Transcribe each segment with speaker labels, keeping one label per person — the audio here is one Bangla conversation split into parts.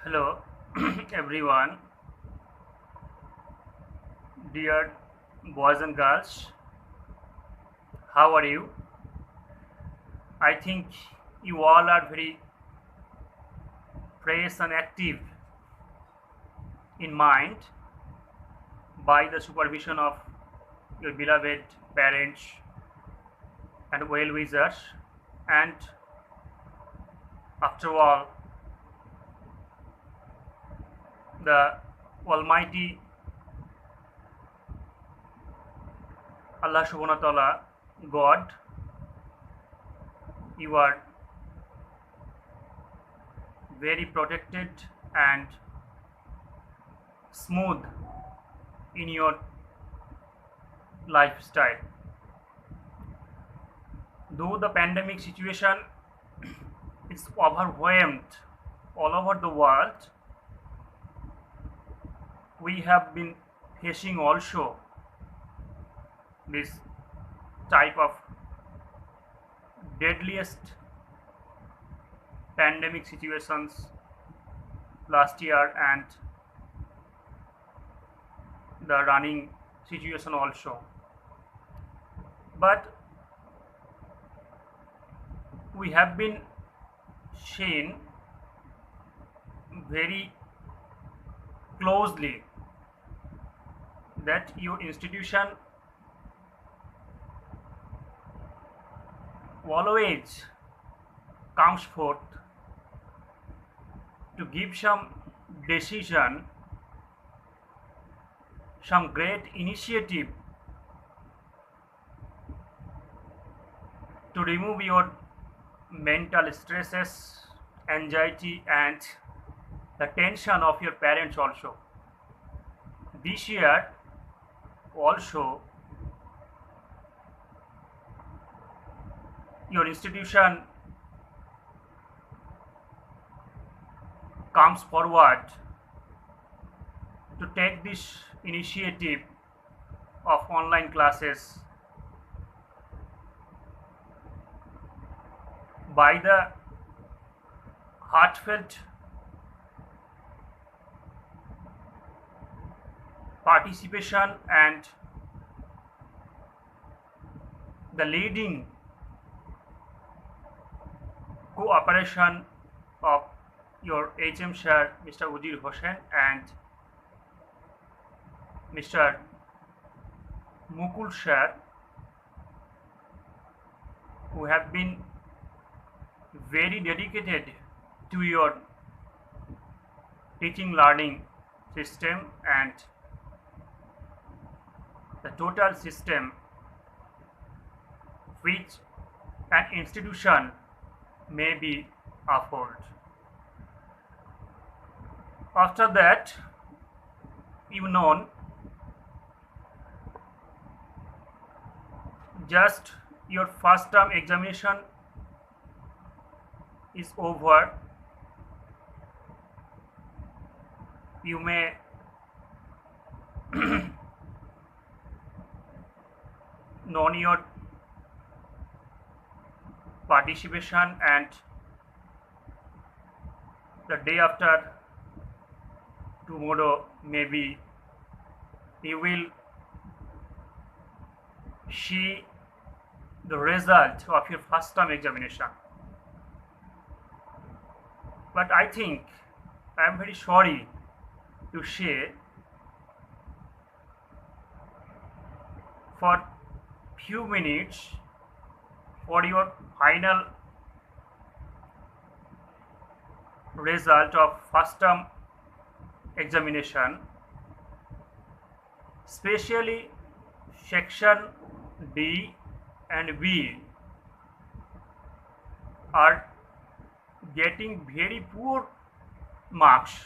Speaker 1: Hello, everyone, dear boys and girls. How are you? I think you all are very fresh and active in mind by the supervision of your beloved parents and well wishers. And after all, the Almighty Allah Subhanahu wa Ta'ala, God, you are very protected and smooth in your lifestyle. Though the pandemic situation is overwhelmed all over the world, we have been facing also this type of deadliest pandemic situations last year and the running situation also. But we have been seen very closely that your institution always comes forth to give some decision, some great initiative to remove your mental stresses, anxiety, and the tension of your parents also. This year also your institution comes forward to take this initiative of online classes by the heartfelt participation and the leading cooperation of your HM sir, Mr. Udir Hossain and Mr. Mukul sir, who have been very dedicated to your teaching learning system and the total system which an institution may be afford. After that, you know, just your first term examination is over. You may know your participation, and the day after tomorrow maybe you will see the result of your first term examination. But I think I am very sorry to say for few minutes for your final result of first term examination, especially section D and B are getting very poor marks.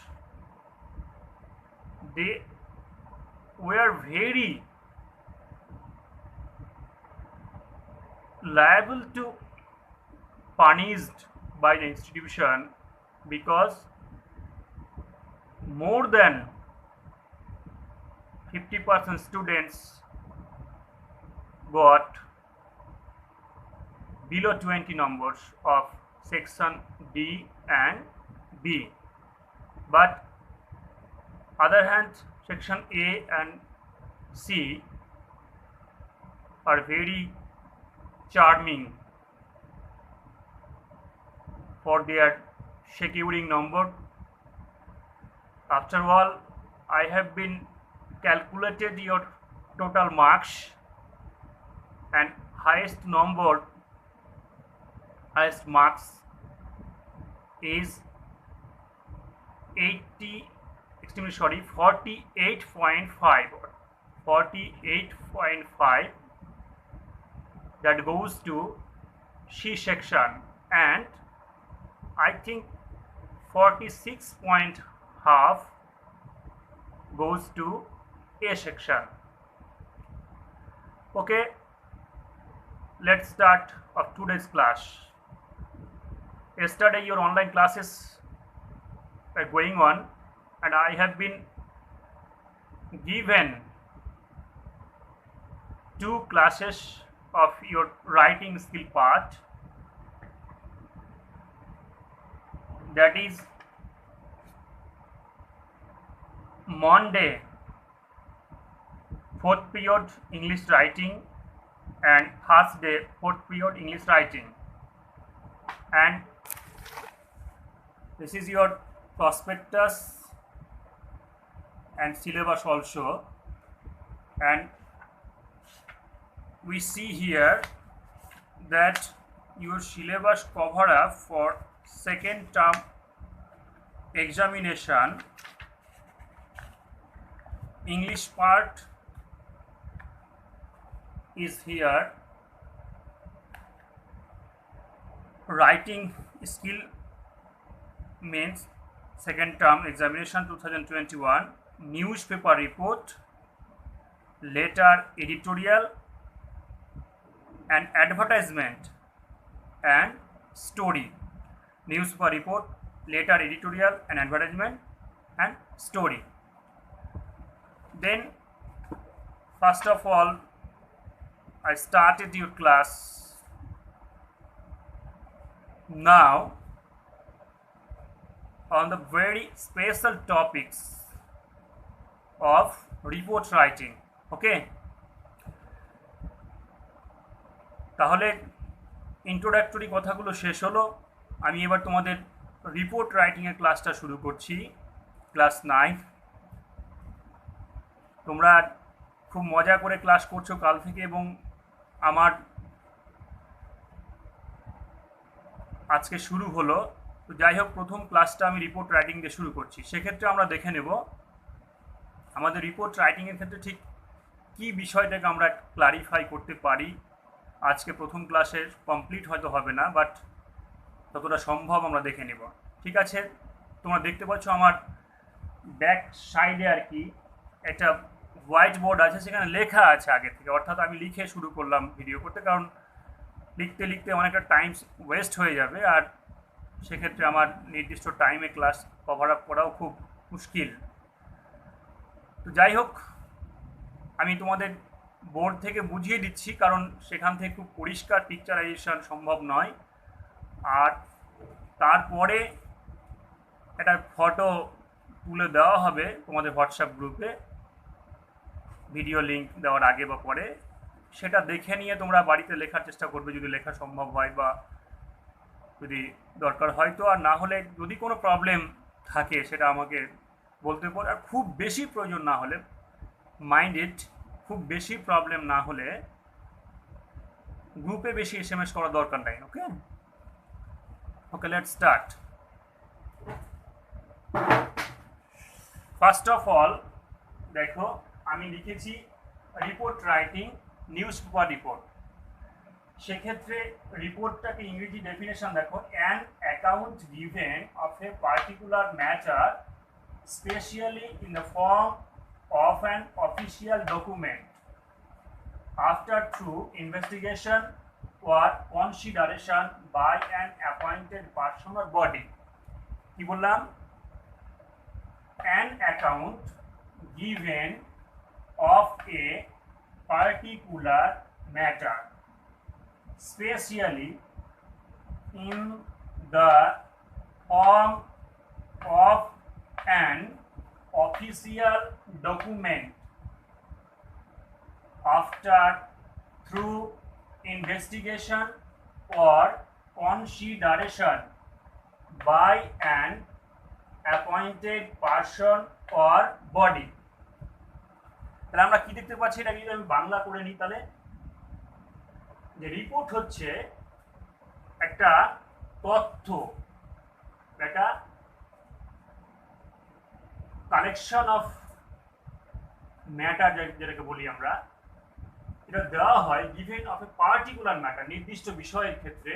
Speaker 1: They were very liable to punished by the institution because more than 50% students got below 20 numbers of section D and B. but other hand, section A and C are very charming for their securing number. After all, I have been calculated your total marks, and highest marks is 48.5. 48.5 that goes to C section, and I think 46.5 goes to A section. Okay, let's start of today's class. Yesterday your online classes were going on, and I have been given 2 classes of your writing skill part, that is Monday 4th period English writing and Thursday 4th period English writing, and this is your prospectus and syllabus also, and we see here that your syllabus cover up for second term examination English part is here. Writing skill means second term examination 2021, newspaper report, letter editorial and advertisement and story. Newspaper report, letter editorial and advertisement and story. Then first of all, I started your class. Now on the very special topics of report writing. Okay, তাহলে ইন্ট্রোডাক্টরি কথাগুলো শেষ হলো। আমি এবার তোমাদের রিপোর্ট রাইটিংয়ের ক্লাসটা শুরু করছি, ক্লাস 9। তোমরা খুব মজা করে ক্লাস করছো কাল থেকে, এবং আমার আজকে শুরু হলো। তো যাই হোক, প্রথম ক্লাসটা আমি রিপোর্ট রাইটিং দিয়ে শুরু করছি। সেক্ষেত্রে আমরা দেখে নেব আমাদের রিপোর্ট রাইটিংয়ের ক্ষেত্রে ঠিক কী বিষয়টাকে আমরা ক্লারিফাই করতে পারি। আজকে প্রথম ক্লাসে কমপ্লিট হয়তো হবে না, বাট যতটা সম্ভব আমরা দেখে নেব। ঠিক আছে, তোমরা দেখতে পাচ্ছ আমার ব্যাক সাইডে আর কি একটা হোয়াইট বোর্ড আছে, সেখানে লেখা আছে আগে থেকে, অর্থাৎ আমি লিখে শুরু করলাম ভিডিও করতে, কারণ লিখতে লিখতে অনেকটা টাইম ওয়েস্ট হয়ে যাবে, আর সেক্ষেত্রে আমার নির্দিষ্ট টাইমে ক্লাস কভার আপ করাও খুব মুশকিল। তো যাই হোক, আমি তোমাদের বোর্ড থেকে বুঝিয়ে দিচ্ছি, কারণ সেখান থেকে খুব পরিষ্কার পিকচারাইজেশন সম্ভব নয়। আর তারপরে একটা ফটো তুলে দেওয়া হবে তোমাদের হোয়াটসঅ্যাপ গ্রুপে, ভিডিও লিঙ্ক দেওয়ার আগে বা পরে। সেটা দেখে নিয়ে তোমরা বাড়িতে লেখার চেষ্টা করবে, যদি লেখা সম্ভব হয় বা যদি দরকার হয় তো। আর না হলে যদি কোনো প্রবলেম থাকে সেটা আমাকে বলতে পারো। আর খুব বেশি প্রয়োজন না হলে, মাইন্ড ইট, খুব বেশি প্রবলেম না হলে গ্রুপে বেশি SMS করার দরকার নাই। Okay okay, let's start. First of all দেখো, আমি লিখেছি report writing news paper report. সেক্ষেত্রে রিপোর্টটাকে ইংরেজি ডেফিনেশন দেখো, an account given of a particular matter specially in the form of an official document after through investigation or consideration by an appointed person or body. কি বললাম? An account given of a particular matter specially in the form of an official document after through investigation or consideration by an appointed person or body. তাহলে আমরা কি দেখতে পাচ্ছি, এটা যদি আমি বাংলা করে নিই তাহলে যে রিপোর্ট হচ্ছে একটা তথ্য, একটা কালেকশন অফ ম্যাটার যেটাকে বলি আমরা, এটা দেওয়া হয় given of a particular matter, নির্দিষ্ট বিষয়ের ক্ষেত্রে,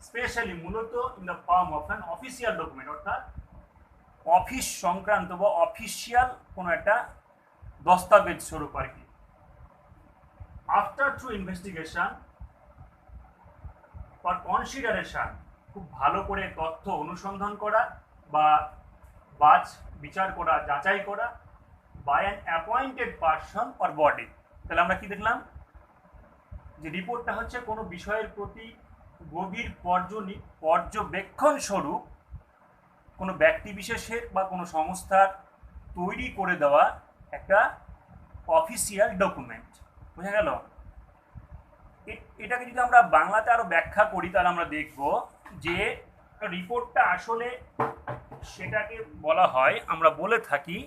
Speaker 1: স্পেশালি মূলত in the form of an official document, অর্থাৎ অফিস সংক্রান্ত বা অফিসিয়াল কোনো একটা দস্তাবেজ স্বরূপ আর কি। After through investigation for consideration, খুব ভালো করে তথ্য অনুসন্ধান করা বা বিচার করা, যাচাই করা, by an appointed person or body. তাহলে আমরা কি দেখলাম, যে রিপোর্টটা হচ্ছে কোনো বিষয়ের প্রতি গভীর পর্যবেক্ষণ স্বরূপ কোনো ব্যক্তি বিশেষের বা কোনো সংস্থার তৈরি করে দেওয়া একটা অফিসিয়াল ডকুমেন্ট। বোঝা গেল? এটাকে যদি আমরা বাংলাতে আরো ব্যাখ্যা করি তাহলে আমরা দেখব যে রিপোর্টটা আসলে সেটাকে বলা হয়, আমরা বলে থাকি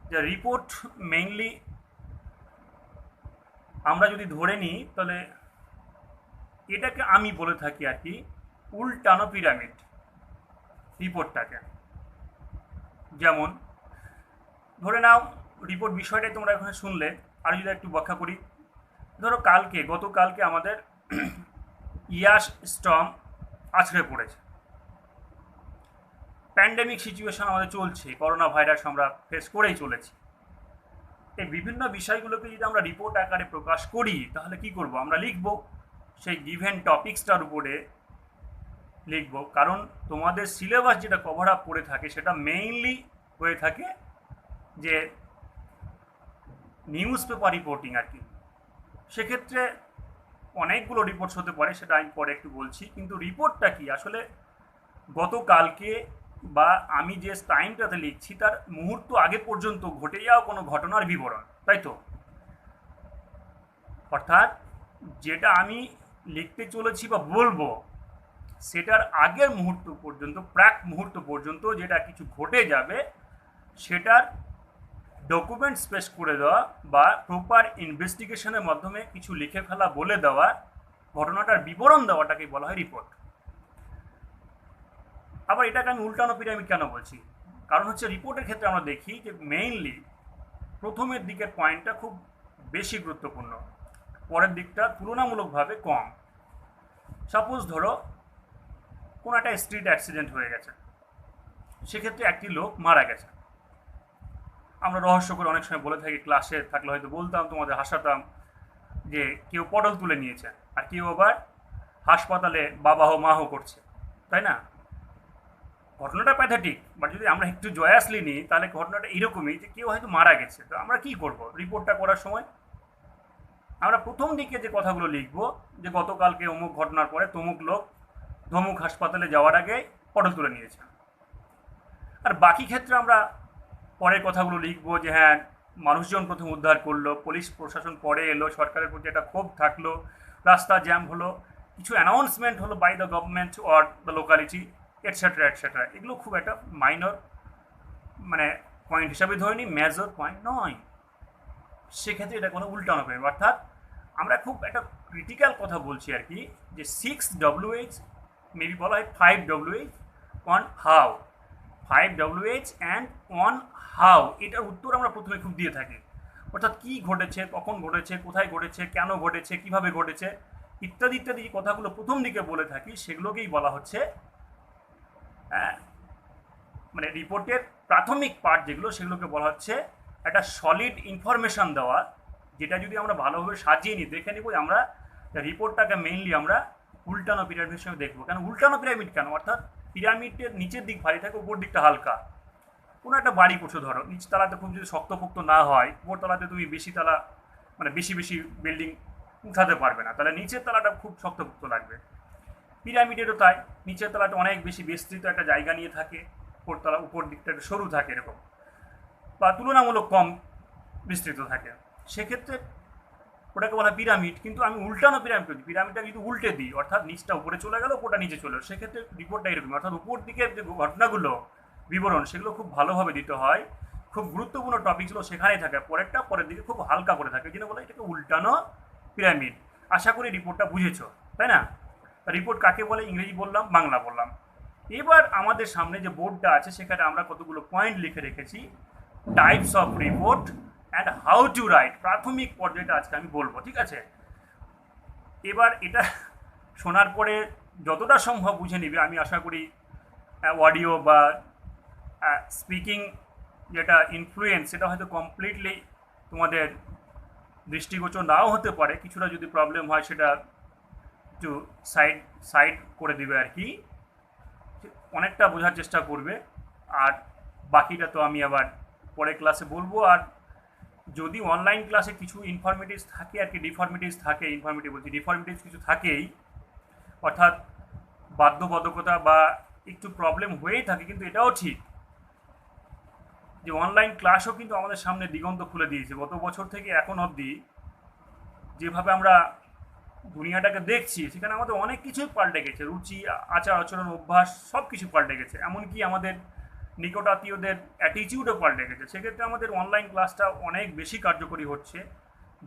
Speaker 1: যে রিপোর্ট মেইনলি আমরা যদি ধরে নিই তাহলে এটাকে আমি বলে থাকি আর কি উল্টানো পিরামিড রিপোর্টটাকে। যেমন ধরে নাও রিপোর্ট বিষয়টাই তোমরা এখানে শুনলে, আর যদি একটু ব্যাখ্যা করি, ধরো গতকালকে আমাদের ইয়াস স্টর্ম আছড়ে পড়েছে, প্যান্ডেমিক সিচুয়েশন আমাদের চলছে, করোনা ভাইরাস আমরা ফেস করেই চলেছি। এই বিভিন্ন বিষয়গুলোকে যদি আমরা রিপোর্ট আকারে প্রকাশ করি তাহলে কি করব, আমরা লিখব সেই গিভেন টপিকসটার উপরে লিখব, কারণ তোমাদের সিলেবাস যেটা কভার আপ করে থাকে সেটা মেইনলি হয়ে থাকে যে নিউজ পেপার রিপোর্টিং আর কি। সেক্ষেত্রে অনেকগুলো রিপোর্টস হতে পারে, সেটা আমি পরে একটু বলছি। কিন্তু রিপোর্টটা কি আসলে গতকালকে বা আমি যে টাইমটাতে লিখছি তার মুহূর্ত আগে পর্যন্ত ঘটে যাওয়া কোনো ঘটনার বিবরণ, তাই তো? অর্থাৎ যেটা আমি লিখতে চলেছি বা বলবো সেটার আগের মুহূর্ত পর্যন্ত, প্রাক মুহূর্ত পর্যন্ত যেটা কিছু ঘটে যাবে সেটার ডকুমেন্ট স্পেস করে দেওয়া বা প্রপার ইনভেস্টিগেশনের মাধ্যমে কিছু লিখে ফেলা, বলে দেওয়া, ঘটনাটার বিবরণ দেওয়াটাকে বলা হয় রিপোর্ট। আবার এটাকে আমি উল্টানো পিরামিড কেন বলছি, কারণ হচ্ছে রিপোর্টের ক্ষেত্রে আমরা দেখি যে মেইনলি প্রথমের দিকের পয়েন্টটা খুব বেশি গুরুত্বপূর্ণ, পরের দিকটা তুলনামূলকভাবে কম। সাপোজ ধরো কোনো একটা স্ট্রিট অ্যাক্সিডেন্ট হয়ে গেছে, সেক্ষেত্রে একটি লোক মারা গেছে। আমরা রহস্য করে অনেক সময় বলে থাকি, ক্লাসে থাকলে হয়তো বলতাম, তোমাদের হাসাতাম যে কেউ পটল তুলে নিয়েছে আর কেউ আবার হাসপাতালে বাবাহ মাহ করছে, তাই না? ঘটনাটা প্যাথেটিক, বাট যদি আমরা একটু জয়াসলি নিই তাহলে ঘটনাটা এরকমই যে কেউ হয়তো মারা গেছে। তো আমরা কি করব, রিপোর্টটা করার সময় আমরা প্রথম দিকে যে কথাগুলো লিখব যে গতকালকে অমুক ঘটনার পরে তমুক লোক ধমুক হাসপাতালে যাওয়ার আগে পটল তুলে নিয়েছে। আর বাকি ক্ষেত্রে আমরা পরের কথাগুলো লিখবো যে হ্যাঁ মানুষজন প্রথম উদ্ধার করলো, পুলিশ প্রশাসন পরে এলো, সরকারের প্রতি একটা ক্ষোভ থাকলো, রাস্তা জ্যাম হলো, কিছু অ্যানাউন্সমেন্ট হলো by the government or the locality, etcetera etcetera. এগুলো খুব একটা মাইনর মানে পয়েন্ট হিসাবে ধরে নিই, মেজর পয়েন্ট নয়। সেক্ষেত্রে এটা কোনো উল্টানো পেয়ে, অর্থাৎ আমরা খুব একটা ক্রিটিক্যাল কথা বলছি আর কি, যে 6 WH, মেবি বলা হয় 5 WH on how, 5 WH and on how, এটার উত্তর আমরা প্রথমে খুব দিয়ে থাকি। অর্থাৎ কী ঘটেছে, কখন ঘটেছে, কোথায় ঘটেছে, কেন ঘটেছে, কিভাবে ঘটেছে, ইত্যাদি ইত্যাদি কথাগুলো প্রথম দিকে বলে থাকি। সেগুলোকেই বলা হচ্ছে মানে রিপোর্টের প্রাথমিক পার্ট যেগুলো, সেগুলোকে বলা হচ্ছে একটা সলিড ইনফরমেশান দেওয়া, যেটা যদি আমরা ভালোভাবে সাজিয়ে নিই, দেখে নিব আমরা রিপোর্টটাকে মেইনলি আমরা উল্টানো পিরামিড হিসেবে দেখবো। কেন উল্টানো পিরামিড কেন? অর্থাৎ পিরামিডের নিচের দিক ভারী থাকে, উপর দিকটা হালকা। কোনো একটা বাড়ি করছো ধরো, নিচতলাতে খুব যদি শক্তপোক্ত না হয়, উপরতলাতে তুমি বেশি তলা মানে বেশি বেশি বিল্ডিং উঠাতে পারবে না, তাহলে নিচের তলাটা খুব শক্তপোক্ত লাগবে। পিরামিডেরও তাই, নিচের তলাটা অনেক বেশি বিস্তৃত একটা জায়গা নিয়ে থাকে, উপরতলা উপর দিকটা একটু সরু থাকে এরকম, বা তুলনামূলক কম বিস্তৃত থাকে, সেক্ষেত্রে ওটাকে বলা পিরামিড। কিন্তু আমি উল্টানো পিরামিড করি, পিরামিডটা কিন্তু উল্টে দিই, অর্থাৎ নিচটা উপরে চলে গেল, উপরটা নিচে চলে গেল, সেক্ষেত্রে রিপোর্টটা এরকম। অর্থাৎ উপর দিকের যে ঘটনাগুলো বিবরণ সেগুলো খুব ভালোভাবে দিতে হয়, খুব গুরুত্বপূর্ণ টপিকগুলো সেখানেই থাকে, পরেরটা পরের দিকে খুব হালকা করে থাকে, যেন বলে এটাকে উল্টানো পিরামিড। আশা করি রিপোর্টটা বুঝেছো, তাই না? রিপোর্ট কাকে বলে ইংরেজি বললাম, বাংলা বললাম। এবার আমাদের সামনে যে বোর্ডটা আছে সেখানে আমরা কতগুলো পয়েন্ট লিখে রেখেছি, types of report and how to right, প্রাথমিক পর্যায়টা আজকে আমি বলবো, ঠিক আছে? এবার এটা শোনার পরে যতটা সম্ভব বুঝে নিবে, আমি আশা করি অডিও বা স্পিকিং যেটা ইনফ্লুয়েন্স সেটা হয়তো কমপ্লিটলি তোমাদের দৃষ্টিগোচর নাও হতে পারে, কিছুটা যদি প্রবলেম হয় সেটা একটু সাইড সাইড করে দিবে আর কি, অনেকটা বোঝার চেষ্টা করবে। আর বাকিটা তো আমি আবার পরে ক্লাসে বলবো। আর যদি অনলাইন ক্লাসে কিছু ইনফরমেটিভস থাকে আর কি, ডিফরমেটিভস থাকে, ইনফরমেটিভ বলছি, ডিফরমেটিভস কিছু থাকেই, অর্থাৎ বাধ্যবাধকতা বা একটু প্রবলেম হয়েই থাকে, কিন্তু এটাও ঠিক যে অনলাইন ক্লাসও কিন্তু আমাদের সামনে দিগন্ত খুলে দিয়েছে। গত বছর থেকে এখন অবধি যেভাবে আমরা দুনিয়াটাকে দেখছি, সেখানে আমাদের অনেক কিছুই পাল্টে গেছে, রুচি, আচার আচরণ, অভ্যাস সব কিছু পাল্টে গেছে, এমনকি আমাদের নিকটাত্মীয়দের অ্যাটিটিউডও পাল্টে গেছে। সেক্ষেত্রে আমাদের অনলাইন ক্লাসটা অনেক বেশি কার্যকরী হচ্ছে,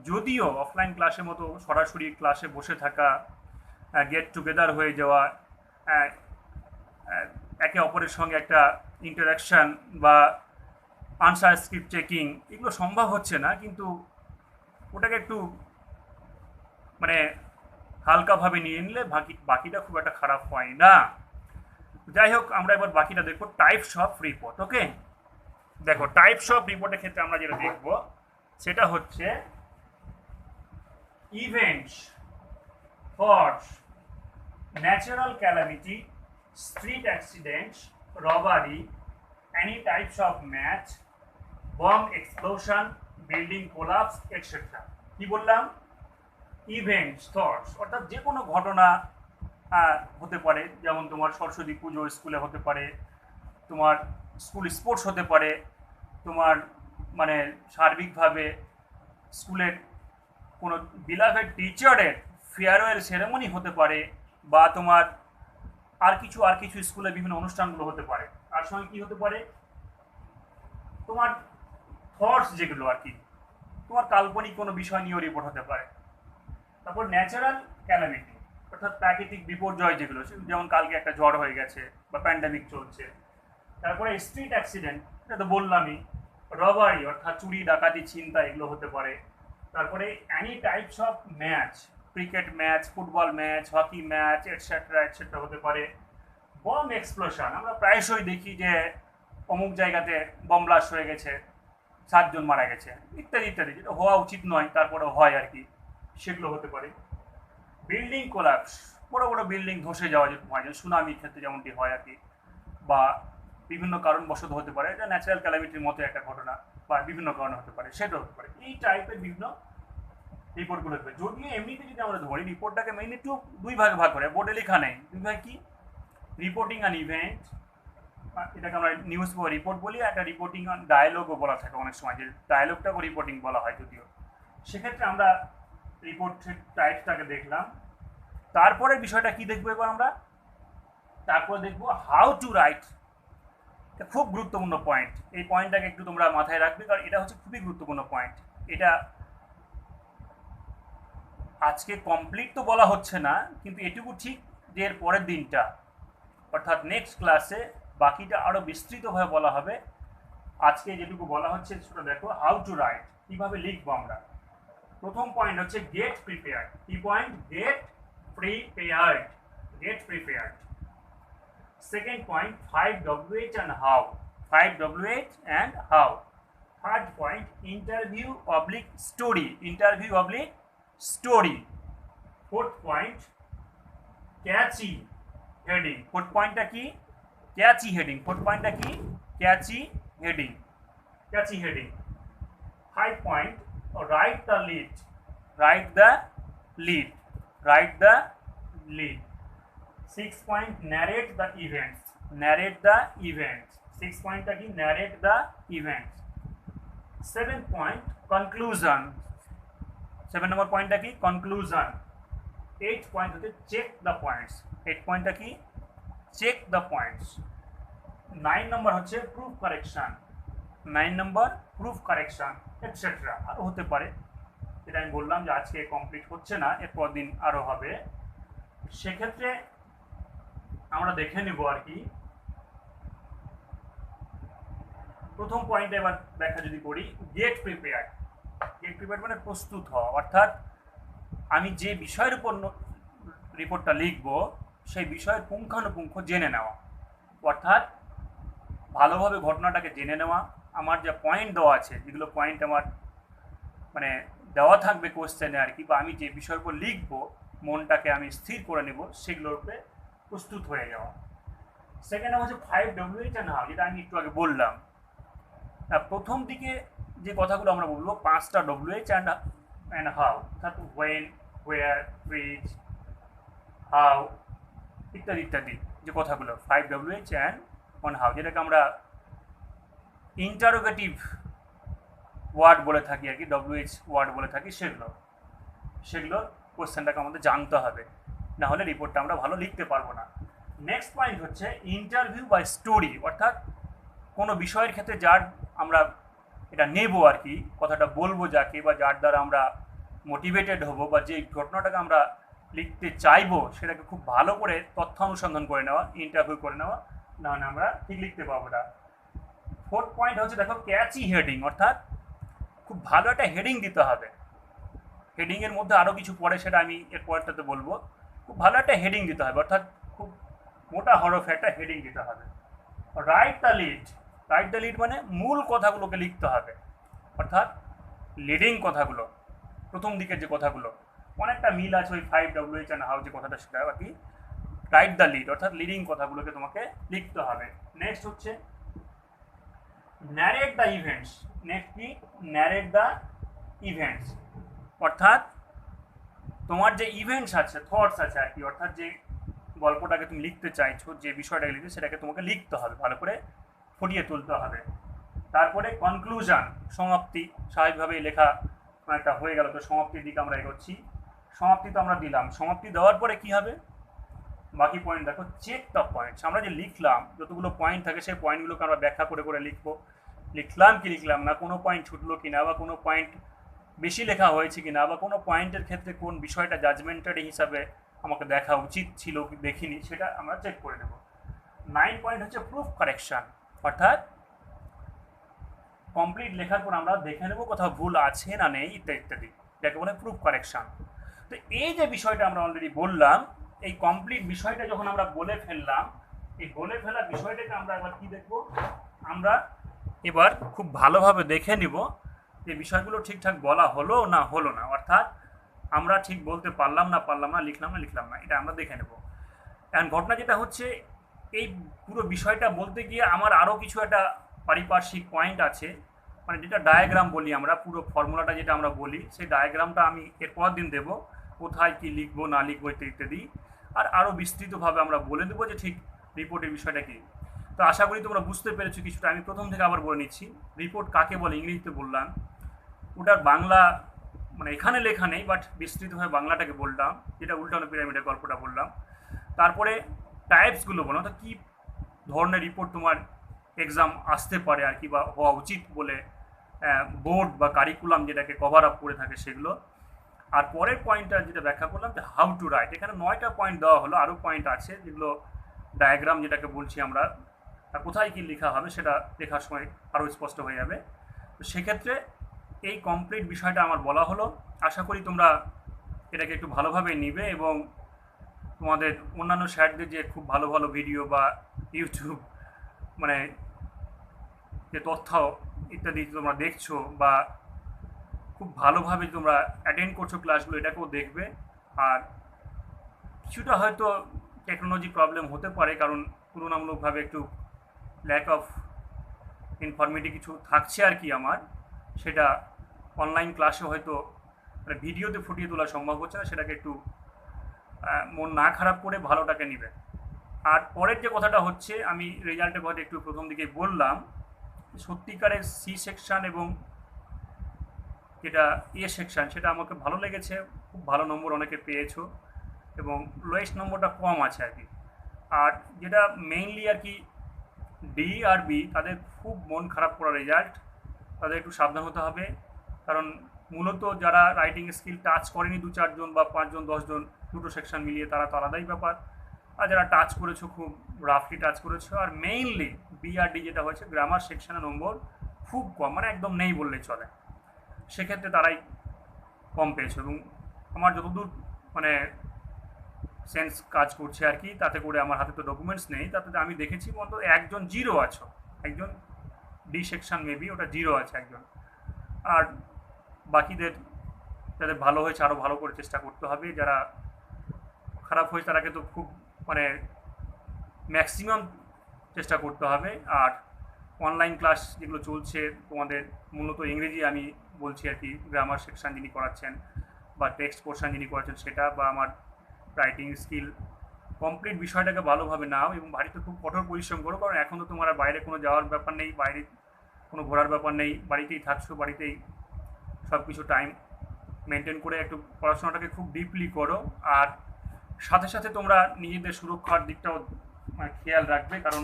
Speaker 1: যদিও অফলাইন ক্লাসের মতো সরাসরি ক্লাসে বসে থাকা, গেট টুগেদার হয়ে যাওয়া, একে অপরের সঙ্গে একটা ইন্টারাকশান বা আনসার স্ক্রিপ্ট চেকিং এগুলো সম্ভব হচ্ছে না, কিন্তু ওটাকে একটু মানে হালকাভাবে নিয়ে নিলে বাকিটা খুব একটা খারাপ হয় না। যাই হোক, আমরা এবার বাকিটা দেখবো, টাইপস অফ রিপোর্ট। ওকে, দেখো টাইপস অফ রিপোর্টের ক্ষেত্রে আমরা যেটা দেখবো সেটা হচ্ছে events, force, natural calamity, street accidents, robbery, any types of match, bomb explosion, building collapse, etc. কি বললাম? ইভেন্টস, থটস, অর্থাৎ যে কোনো ঘটনা হতে পারে, যেমন তোমার সরস্বতী পুজো স্কুলে হতে পারে, তোমার স্কুল স্পোর্টস হতে পারে, তোমার মানে সার্বিকভাবে স্কুলের কোনো বিলাভেড টিচারের ফেয়ারওয়েল সেরেমনি হতে পারে, বা তোমার আর কিছু স্কুলে বিভিন্ন অনুষ্ঠানগুলো হতে পারে। আর সঙ্গে কী হতে পারে, তোমার থটস যেগুলো আর কি, তোমার কাল্পনিক কোনো বিষয় নিয়েও রিপোর্ট হতে পারে। তারপর ন্যাচারাল ক্যালামিটি, অর্থাৎ প্রাকৃতিক বিপর্যয় যেগুলো, যেমন কালকে একটা ঝড় হয়ে গেছে বা প্যান্ডামিক চলছে। তারপরে স্ট্রিট অ্যাক্সিডেন্ট, এটা তো বললামই। রবারি অর্থাৎ চুরি, ডাকাতি, ছিনতাই এগুলো হতে পারে। তারপরে any types of match, cricket match, football match, hockey match, etcetera হতে পারে। বম এক্সপ্লোশন, আমরা প্রায়শই দেখি যে অমুক জায়গাতে বম ব্লাস্ট হয়ে গেছে, 7 জন মারা গেছে, ইত্যাদি ইত্যাদি, যেটা হওয়া উচিত নয় তারপরে হয় আর কি, সেগুলো হতে পারে। বিল্ডিং কোলাপস, বড় বড় বিল্ডিং ধসে যাওয়া যেরকম হয়, যেমন সুনামির ক্ষেত্রে যেমনটি হয় আর কি, বা বিভিন্ন কারণবশত হতে পারে, এটা ন্যাচারাল ক্যালামিটির মতো একটা ঘটনা, বা বিভিন্ন কারণে হতে পারে, সেটা হতে পারে। এই টাইপের বিভিন্ন রিপোর্টগুলো হতে পারে। যদিও এমনিতে যদি আমরা ধরি রিপোর্টটাকে মেইনলি একটু দুই ভাগে ভাগ করে, বোর্ডে লেখা নেই, দুই ভাগ কি, রিপোর্টিং অ্যান ইভেন্ট, এটাকে আমরা নিউজ রিপোর্ট বলি, একটা রিপোর্টিং অন ডায়ালগও বলা থাকে অনেক সময়, যে ডায়ালগটাকে রিপোর্টিং বলা হয় যদিও। সেক্ষেত্রে আমরা রিপোর্টের টাইপটাকে দেখলাম। তারপরে বিষয়টা কি দেখবো এবার আমরা, তারপরে দেখবো হাউ টু রাইট। এটা খুব গুরুত্বপূর্ণ পয়েন্ট, এই পয়েন্টটাকে একটু তোমরা মাথায় রাখবে, কারণ এটা হচ্ছে খুবই গুরুত্বপূর্ণ পয়েন্ট। এটা আজকে কমপ্লিট তো বলা হচ্ছে না, কিন্তু এটুকু ঠিক যে এর পরের দিনটা অর্থাৎ নেক্সট ক্লাসে বাকিটা আরও বিস্তৃতভাবে বলা হবে। আজকে যেটুকু বলা হচ্ছে সেটা দেখো, হাউ টু রাইট, কীভাবে লিখবো আমরা। প্রথম পয়েন্ট হচ্ছে গেট প্রিপেয়ার্ড। কি point? Get prepared, get prepared. Second point 5W and how, 5W and how. Third point interview oblique story, interview oblique story. Fourth point catchy heading, fourth পয়েন্টটা কি? Catchy heading. ফোর্থ পয়েন্টটা কি? Catchy heading, catchy heading. 5 point write the lead, write the lead, write the lead. 6 point narrate the events, narrate the events. Six পয়েন্টটা কি, narrate the event. Seven point conclusion, 7 নম্বর পয়েন্টটা কি, কনক্লুশন। 8 পয়েন্ট হচ্ছে চেক দ্য পয়েন্টস, 8 পয়েন্টটা কি, চেক দ্য পয়েন্টস। 9 নম্বর হচ্ছে প্রুফ কারেকশন, 9 নম্বর প্রুফ কারেকশন এটসেট্রা, আরও হতে পারে। যেটা আমি বললাম যে আজকে কমপ্লিট হচ্ছে না, এরপর দিন আরও হবে। সেক্ষেত্রে আমরা দেখে নেব আর কি। প্রথম পয়েন্টে এবার ব্যাখ্যা যদি করি, গেট প্রিপেয়ার্ড। গেট প্রিপেয়ার্ড মানে প্রস্তুত হওয়া, অর্থাৎ আমি যে বিষয়ের উপর রিপোর্টটা লিখব সেই বিষয়ের পুঙ্খানুপুঙ্খ জেনে নেওয়া, অর্থাৎ ভালোভাবে ঘটনাটাকে জেনে নেওয়া। আমার যা পয়েন্ট দেওয়া আছে, যেগুলো পয়েন্ট আমার মানে দেওয়া থাকবে কোশ্চেনে আর কি, বা আমি যে বিষয়ের উপর লিখব মনটাকে আমি স্থির করে নেব, সেগুলোর উপরে প্রস্তুত হয়ে যাওয়া। সেকেন্ড হচ্ছে 5 WH and how, যেটা আমি একটু আগে বললাম। প্রথম দিকে যে কথাগুলো আমরা বলবো 5টা WH and how, অর্থাৎ when, where, which, how ইত্যাদি ইত্যাদি যে কথাগুলো, 5 WH and on how, যেটাকে আমরা ইন্টারোগেটিভ ওয়ার্ড বলে থাকি আর কি, WH ওয়ার্ড বলে থাকি, সেগুলো কোশ্চেনটাকে আমাদের জানতে হবে, না হলে রিপোর্টটা আমরা ভালো লিখতে পারবো না। নেক্সট পয়েন্ট হচ্ছে ইন্টারভিউ বা স্টোরি, অর্থাৎ কোনো বিষয়ের ক্ষেত্রে যার আমরা এটা নেব আর কি, কথাটা বলবো যাকে, বা যার দ্বারা আমরা মোটিভেটেড হব, বা যে ঘটনাটাকে আমরা লিখতে চাইবো সেটাকে খুব ভালো করে তথ্য অনুসন্ধান করে নেওয়া, ইন্টারভিউ করে নেওয়া, নাহলে আমরা ঠিক লিখতে পারবো না। ফোর্থ পয়েন্ট হচ্ছে দেখো ক্যাচি হেডিং, অর্থাৎ খুব ভালো একটা হেডিং দিতে হবে। হেডিংয়ের মধ্যে আরও কিছু পড়ে, সেটা আমি এর পরেরটাতে বলবো। খুব ভালো একটা হেডিং দিতে হবে, অর্থাৎ খুব মোটা হরফে একটা হেডিং দিতে হবে। Right the lead, write the lead মানে মূল কথাগুলোকে লিখতে হবে, অর্থাৎ লিডিং কথাগুলো, প্রথম দিকের যে কথাগুলো, অনেকটা মিল আছে ওই 5 WH and how যে কথাটা, সেটা আর কি রাইট দ্য লিড, অর্থাৎ লিডিং কথাগুলোকে তোমাকে লিখতে হবে। নেক্সট হচ্ছে ন্যারেট দ্য ইভেন্টস। নেক্সট কি, ন্যারেট দ্য ইভেন্টস, অর্থাৎ তোমার যে ইভেন্টস আছে, থটস আছে আর কি, অর্থাৎ যে গল্পটাকে তুমি লিখতে চাইছো, যে বিষয়টাকে লিখতে, সেটাকে তোমাকে লিখতে হবে, ভালো করে ফুটিয়ে তুলতে হবে। তারপরে কনক্লুশন, সমাপ্তি, স্বাভাবিকভাবেই লেখা একটা হয়ে গেল, তো সমাপ্তির দিকে আমরা এগোচ্ছি। সমাপ্তি তো আমরা দিলাম, সমাপ্তি দেওয়ার পরে কি হবে, বাকি পয়েন্ট দেখো, চেক দ্য পয়েন্টস। আমরা যে লিখলাম যতগুলো পয়েন্ট থাকে, সেই পয়েন্টগুলোকে আমরা ব্যাখ্যা করে করে লিখবো, লিখলাম কি লিখলাম না, কোনো পয়েন্ট ছুটলো কিনা, বা কোনো পয়েন্ট বেশি লেখা হয়েছে কিনা, বা কোনো পয়েন্টের ক্ষেত্রে কোন বিষয়টা জাজমেন্টারি হিসাবে আমাকে দেখা উচিত ছিল কি দেখিনি, সেটা আমরা চেক করে নেব। 9 পয়েন্ট হচ্ছে প্রুফ কারেকশন, অর্থাৎ কমপ্লিট লেখার পর আমরা দেখে নেব কোথাও ভুল আছে না নেই ইত্যাদি ইত্যাদি, যাকে বলে প্রুফ কারেকশন। তো এই যে বিষয়টা আমরা অলরেডি বললাম, এই কমপ্লিট বিষয়টা যখন আমরা বলে ফেললাম, এই বলে ফেলা বিষয়টাকে আমরা এবার কি দেখব, আমরা এবার খুব ভালোভাবে দেখে নিব যে বিষয়গুলো ঠিকঠাক বলা হলো না হলো না, অর্থাৎ আমরা ঠিক বলতে পারলাম না, লিখলাম না, এটা আমরা দেখে নেব। এখন ঘটনা যেটা হচ্ছে, এই পুরো বিষয়টা বলতে গিয়ে আমার আরও কিছু একটা পারিপার্শ্বিক পয়েন্ট আছে, মানে যেটা ডায়াগ্রাম বলি আমরা, পুরো ফর্মুলাটা যেটা আমরা বলি, সেই ডায়াগ্রামটা আমি এরপর দিন দেবো, কোথায় কি লিখবো না লিখবো ইত্যাদি, আর আরও বিস্তৃতভাবে আমরা বলে দেবো যে ঠিক রিপোর্টের বিষয়টা কী। তো আশা করি তোমরা বুঝতে পেরেছো কিছুটা। আমি প্রথম থেকে আবার বলে নিচ্ছি, রিপোর্ট কাকে বলে, ইংরেজিতে বললাম, ওটার বাংলা মানে এখানে লেখা নেই, বাট বিস্তৃতভাবে বাংলাটাকে বললাম, যেটা উল্টানো পিরামিডের গল্পটা বললাম। তারপরে টাইপসগুলো বলো, তো কী ধরনের রিপোর্ট তোমার এক্সাম আসতে পারে আর কি, বা হওয়া উচিত বলে বোর্ড বা কারিকুলাম যেটাকে কভার আপ করে থাকে সেগুলো। আর পরের পয়েন্টটা যেটা ব্যাখ্যা করলাম যে হাউ টু রাইট, এখানে 9টা পয়েন্ট দেওয়া হলো, আরও পয়েন্ট আছে যেগুলো ডায়াগ্রাম যেটাকে বলছি আমরা, কোথায় কি লেখা হবে সেটা লেখার সময় আরও স্পষ্ট হয়ে যাবে। তো সেক্ষেত্রে এই কমপ্লিট বিষয়টা আমার বলা হলো, আশা করি তোমরা এটাকে একটু ভালোভাবে নিবে, এবং তোমাদের অন্যান্য স্যারদের যে খুব ভালো ভালো ভিডিও বা ইউটিউব মানে যে তথ্য ইত্যাদি তোমরা দেখছো, বা খুব ভালোভাবে তোমরা অ্যাটেন্ড করছো ক্লাসগুলো, এটাকেও দেখবে। আর কিছুটা হয়তো টেকনোলজি প্রবলেম হতে পারে, কারণ তুলনামূলকভাবে একটু ল্যাক অফ ইনফরমেটিভ কিছু থাকছে আর কি আমার, সেটা অনলাইন ক্লাসে হয়তো মানে ভিডিওতে ফুটিয়ে তোলা সম্ভব হচ্ছে না, সেটাকে একটু মন না খারাপ করে ভালোটাকে নিবে। আর পরের যে কথাটা হচ্ছে, আমি রেজাল্টের কথা একটু প্রথম দিকে বললাম, সত্যিকারের সি সেকশন এবং যেটা এ সেকশন সেটা আমাকে ভালো লেগেছে, খুব ভালো নম্বর অনেকে পেয়েছো, এবং লোয়েস্ট নম্বরটা কম আছে আর কি। আর যেটা মেইনলি আর কি ডি আর বি, তাদের খুব মন খারাপ করা রেজাল্ট, তাদের একটু সাবধান হতে হবে। কারণ মূলত যারা রাইটিং স্কিল টাচ করেনি 2-4 জন বা 5 জন 10 জন, দুটো সেকশন মিলিয়ে, তারা তো আলাদাই ব্যাপার। আর যারা টাচ করেছো, খুব রাফলি টাচ করেছো, আর মেইনলি বি আর ডি যেটা হয়েছে, গ্রামার সেকশনে নম্বর খুব কম, মানে একদম নেই বললেই চলে, সেক্ষেত্রে তারাই কম পেয়েছে। এবং আমার যতদূর মানে সেন্স কাজ করছে আর কি, তাতে করে আমার হাতে তো ডকুমেন্টস নেই, তাতে আমি দেখেছি অন্তত একজন জিরো আছো, একজন ডি সেকশন মেবি ওটা জিরো আছে একজন। আর বাকিদের যাদের ভালো হয়েছে আরও ভালো করে চেষ্টা করতে হবে, যারা খারাপ হয়েছে তারাকে তো খুব মানে ম্যাক্সিমাম চেষ্টা করতে হবে। আর অনলাইন ক্লাস যেগুলো চলছে তোমাদের, মূলত ইংরেজি আমি বলছি আর কি, গ্রামার সেকশন যিনি করাচ্ছেন বা টেক্সট পোর্শন যিনি করাচ্ছেন সেটা, বা আমার রাইটিং স্কিল, কমপ্লিট বিষয়টাকে ভালোভাবে নাও এবং বাড়িতে খুব কঠোর পরিশ্রম করো। কারণ এখন তো তোমার আর বাইরে কোনো যাওয়ার ব্যাপার নেই, বাইরে কোনো ঘোরার ব্যাপার নেই, বাড়িতেই থাকছো, বাড়িতেই সব কিছু টাইম মেনটেন করে একটু পড়াশোনাটাকে খুব ডিপলি করো। আর সাথে সাথে তোমরা নিজেদের সুরক্ষার দিকটাও মানে খেয়াল রাখবে, কারণ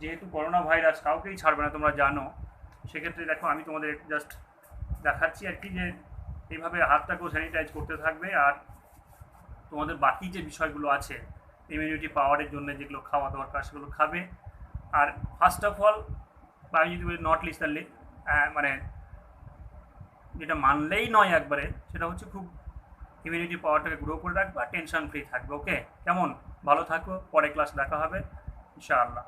Speaker 1: যেহেতু করোনা ভাইরাস কাউকেই ছাড়বে না তোমরা জানো। সেক্ষেত্রে দেখো, আমি তোমাদের জাস্ট দেখাচ্ছি আর কি, যে এইভাবে হাতটাকেও স্যানিটাইজ করতে থাকবে। আর তোমাদের বাকি যে বিষয়গুলো আছে ইমিউনিটি পাওয়ারের জন্য যেগুলো খাওয়া দরকার সেগুলো খাবে। আর ফার্স্ট অফ অল, বা আমি যদি বলি নট লিস্ট মানে যেটা মানলেই নয় একবারে, সেটা হচ্ছে খুব ইমিউনিটি পাওয়ারটাকে গ্রো করে রাখবে আর টেনশন ফ্রি থাকবে। ওকে, কেমন? ভালো থাকো, পরে ক্লাস দেখা হবে ইনশাআল্লাহ।